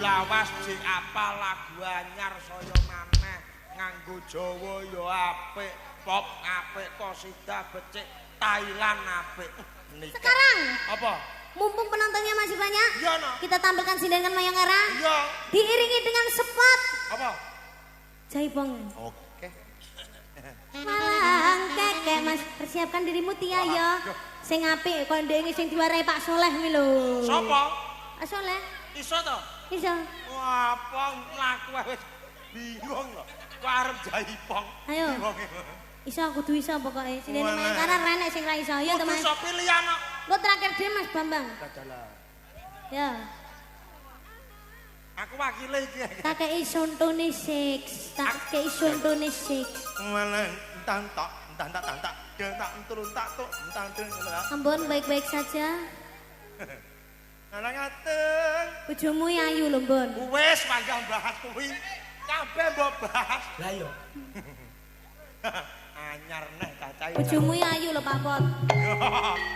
lawas jek apa lagu anyar saya maneh nganggo Jawa ya apik, pop apik, qasidah becik, Thailand apik. Sekarang apa? Mumpung penontonnya masih banyak, Iya, no. kita tampilkan sindengan Mayang Era. Iya. Diiringi dengan spot Apa? jaibong. Oke. Malang keke Mas, persiapkan dirimu Tia ya. Sing apik kok ndek sing diwarai Pak Soleh kuwi lho. Sopo? Pak Soleh. Iso to? Iso. Wah, apa mlaku wis bingung lho. Kok arep jaipong. Ayo. Iso kudu iso pokoke. Sindengan Mayang Era renek sing ra iso ya, teman. Iso pilihan kok. Engko terakhir dhewe Mas Bambang. Ya. Aku wakile iki. Tak kei sontone 6. Tak kei sontone 6. Malah entak tak turun tak tok entak. Ampun baik-baik saja. Ana ngaten. Bojomu ayu lho, Mbon. Wis panjang bahas kuwi. Kabeh mbok bahas. Lah yo. Anyar neh cacahe. Bojomu ayu lho, Pak Pot.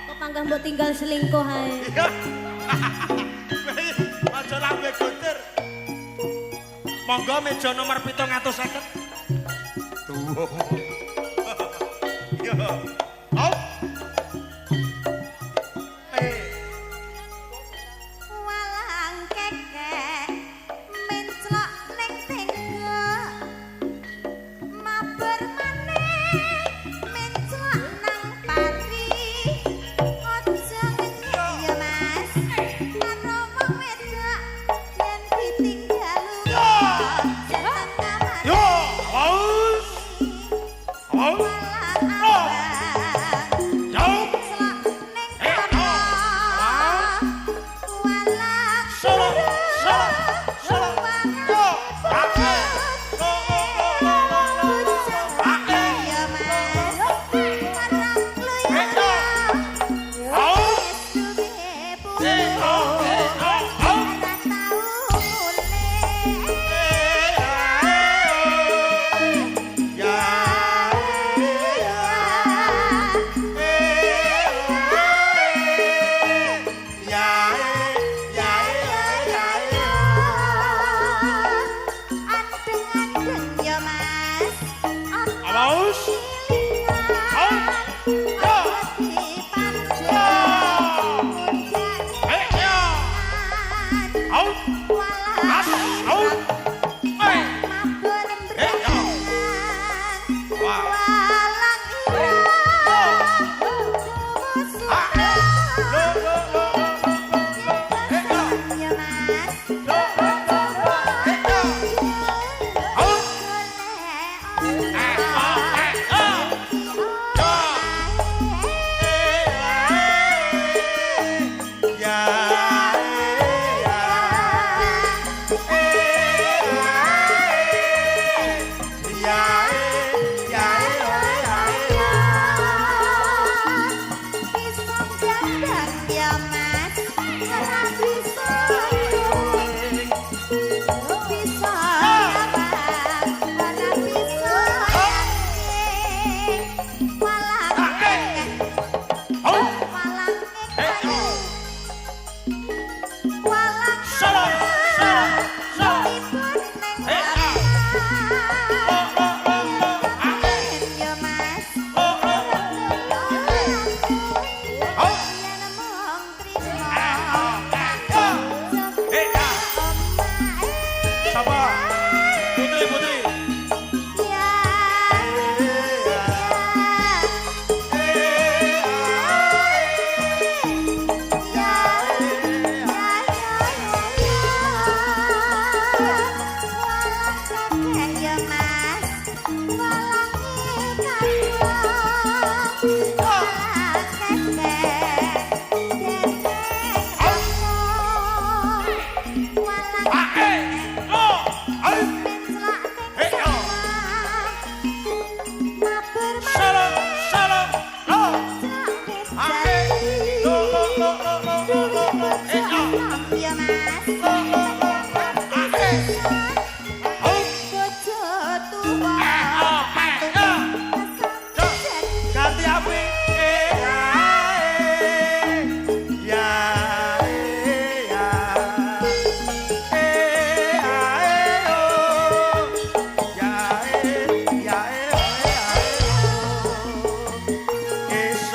Kok panggah mbok tinggal selingkuh ae. Aja lambe guntur. Monggo meja nomor 750. Tuh. Yo. Au. Walang kekek menclok ning tenggo. Mabar maneh menclok nang pari. Aja ngenyek ya Mas. Karo wong wedok yen ditinggal Yo, haus. Haus.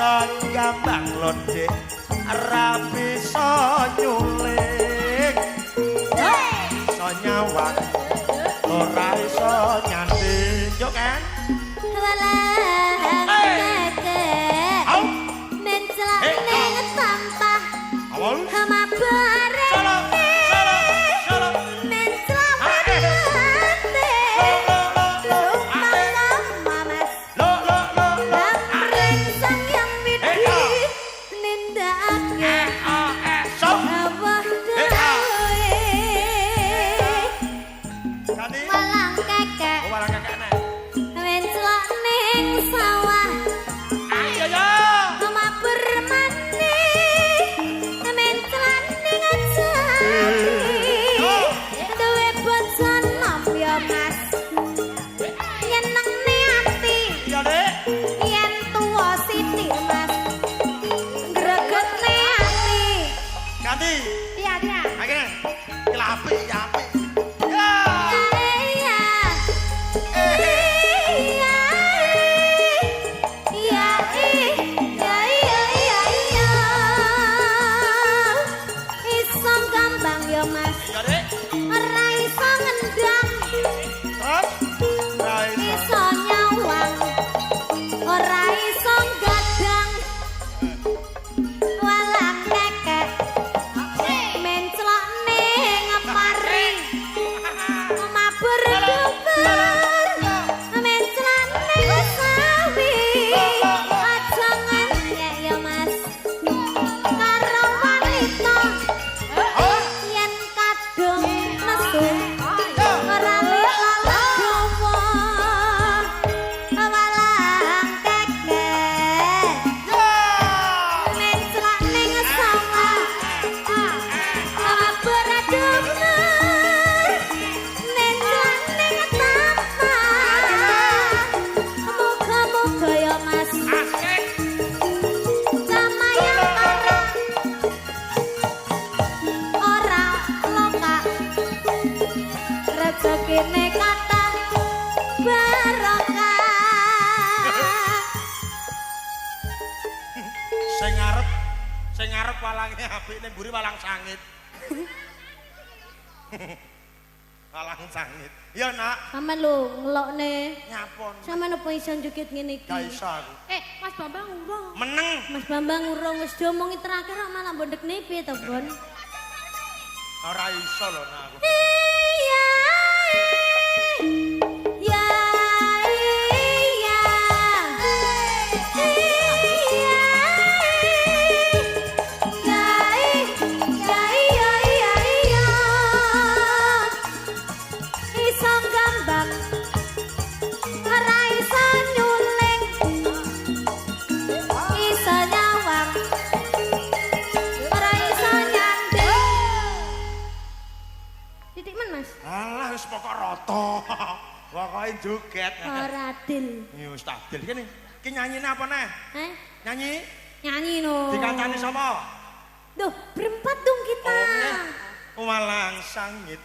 iso gambang londe ora bisa nyuling iso nyawang ora iso nyanding yo kan walah keke mencelak ning sampah sama bareng sing ngarep walange apik ning mburi walang sangit. Walang sangit. Ya nak. Sampeyan lho ngelokne. Nyapon. Sampeyan opo iso njukit ngene iki? Ga iso aku. Mas Bambang urung. Meneng. Mas Bambang urung wis diomongi terakhir kok malah mbondekne piye to, Bon? Ora iso lho nak aku. Iya. Alah wis pokok rata. Pokoke joget. Ora adil. Ya wis adil kene. Ki nyanyine apa neh? Nyanyi? Nyanyi no. Dikantani sapa? Duh, berempat dong kita. Oh, walang sangit.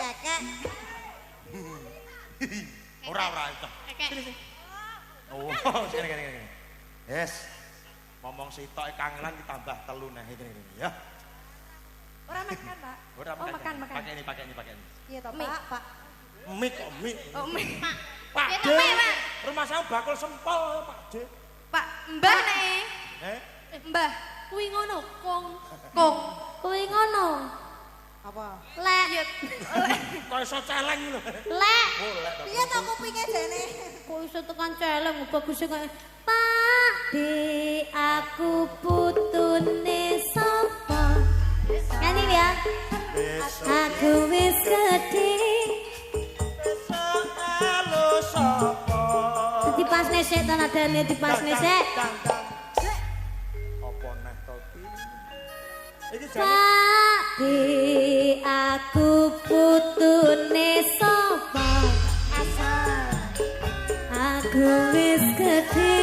Kakak. Ora itu. Sini. Oh, sini. Yes. Ngomong sitoke kangelan ditambah telu neh iki ya. Orang makan, Pak. Makan. Pakai ini. Iya toh, Pak. Mie kok mie. Oh, mie. Pak D. Rumah saya bakul sempol, Pak D. Pak, Mbah nih. Mbah, Kuwi ngono, Kong. Kuwi ngono. Apa? Lek. Kok iso celeng lho. Lek. Piye to kupinge jene? Kok iso tekan celeng baguse kaya Pak Di aku putune sapa? Nyanyi ya. Aku wis gedhe. Halo sapa? Dipasne sik to nadane dipasne sik. Apa neh to iki? Iki Pak Di aku putune sapa? Aku wis gedhe.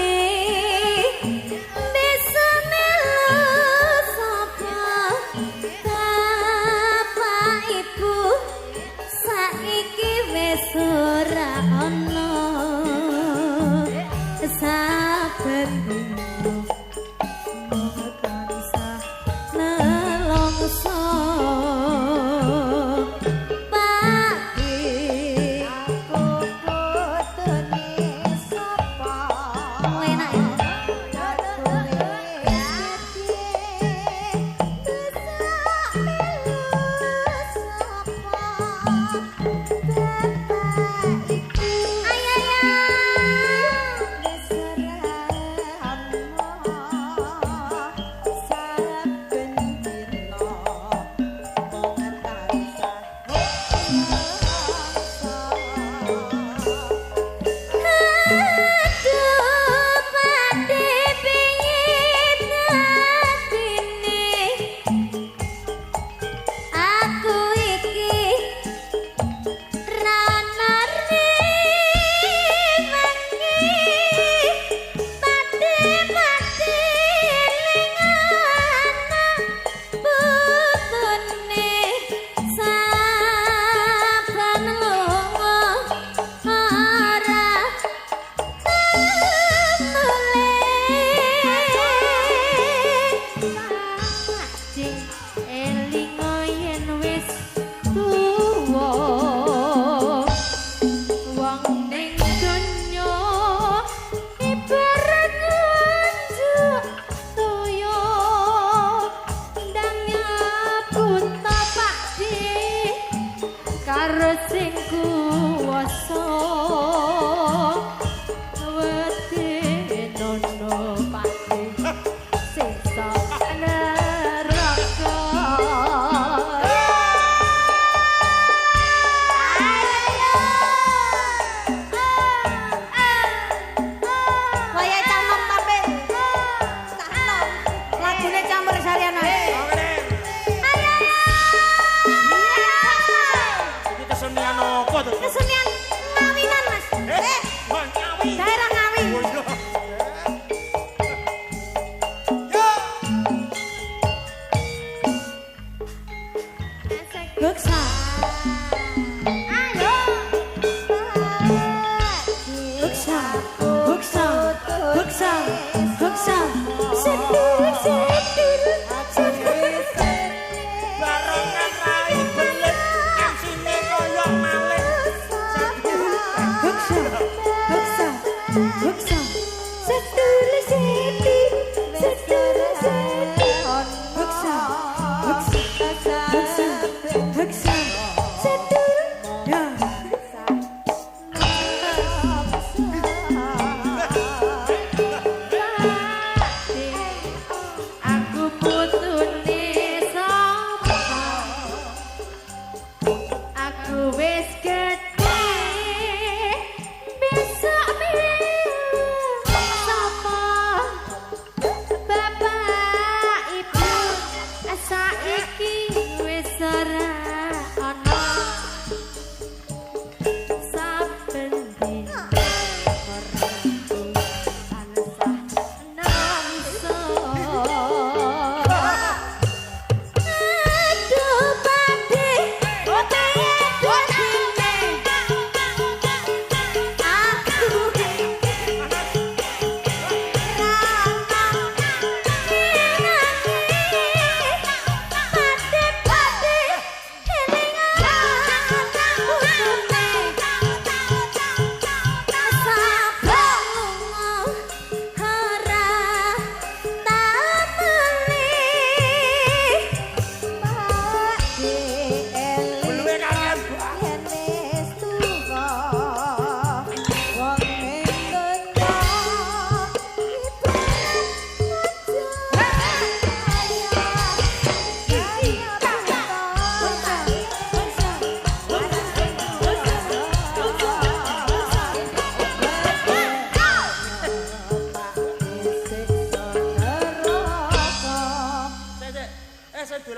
Ora ono saben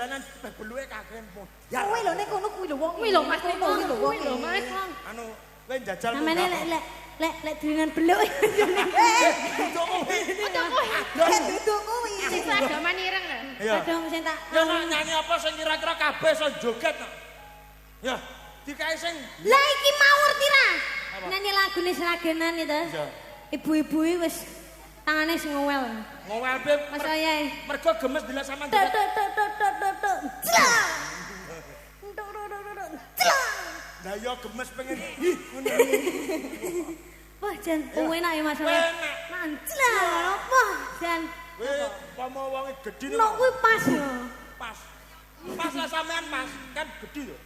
dolanan beluke kagen pun. Ya. Kuwi lho nek kono kuwi lho wong. Kuwi lho Mas, kuwi lho wong. kuwi lho Mas. Anu kowe njajal Namane lek dengan beluk. Untuk kuwi. Ya duduk kuwi. Sing seragaman ireng lho. Iya. Kadang sing tak Ya nak nyanyi apa sing kira-kira kabeh iso joget no. Ya, dikae sing Lah iki mau ngerti ra? Nyanyi lagune seragenan itu. Iya. Ibu-ibu wis tangane sing ngowel. ngowel be Mas Ayae. mergo gemes dilas sama Tok tok tok tok tok tok tok. Clang. Tok tok tok tok. Clang. Lah yo gemes pengen Wah, jan enak ya Mas. Enak. Manclang. Apa? Jan kowe pomo wonge gedhi nok kuwi pas yo. pas. Pas lah sampean pas, kan gedhi yo.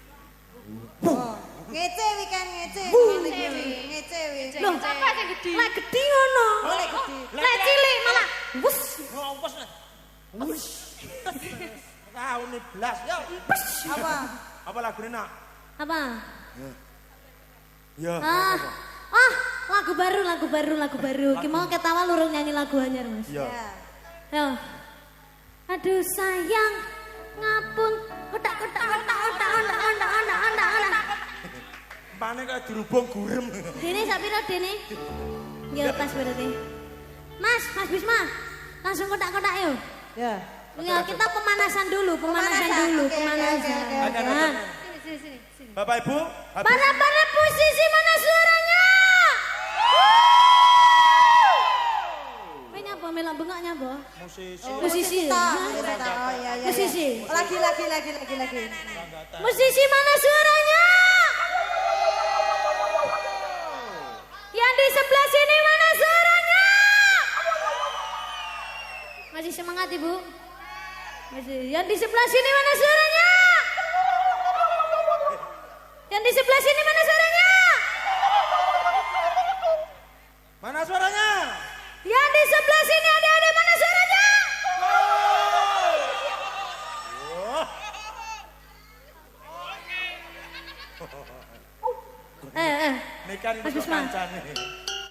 Ngece wi kan ngece. Ngece wi. Loh, Apa sing gedhi? lek gedhi ngono. Lek gedhi. Lek cilik malah wus. Ngompos. Wis. Tahu nih blas yo. Apa? Apa lagune nak? Apa? Ya. Lagu baru. Ki mau ketawa lurung nyanyi lagu anyar, Mas. Ya. Ya. Yo. Aduh sayang, ngapun. Otak. Pane kaya dirubung gurem. Dene sak pira dene? Ya pas berarti. Mas Bisma. Langsung kotak-kotak yo. Ya. Ya, kita pemanasan dulu. Oke, oke. Sini. Bapak Ibu, Para posisi mana suaranya? Kayaknya apa melok bengoknya, Bo? musisi. Musisi. Oh iya. Musisi. Lagi. Musisi mana suaranya? Yang di sebelah sini mana suaranya? Masih semangat Ibu? Masih. Yang di sebelah sini mana suaranya? Yang di sebelah sini mana suaranya? Mana suaranya? Yang di sebelah sini adik-adik mana suaranya? Ini kan Mas untuk Bisma. kancane.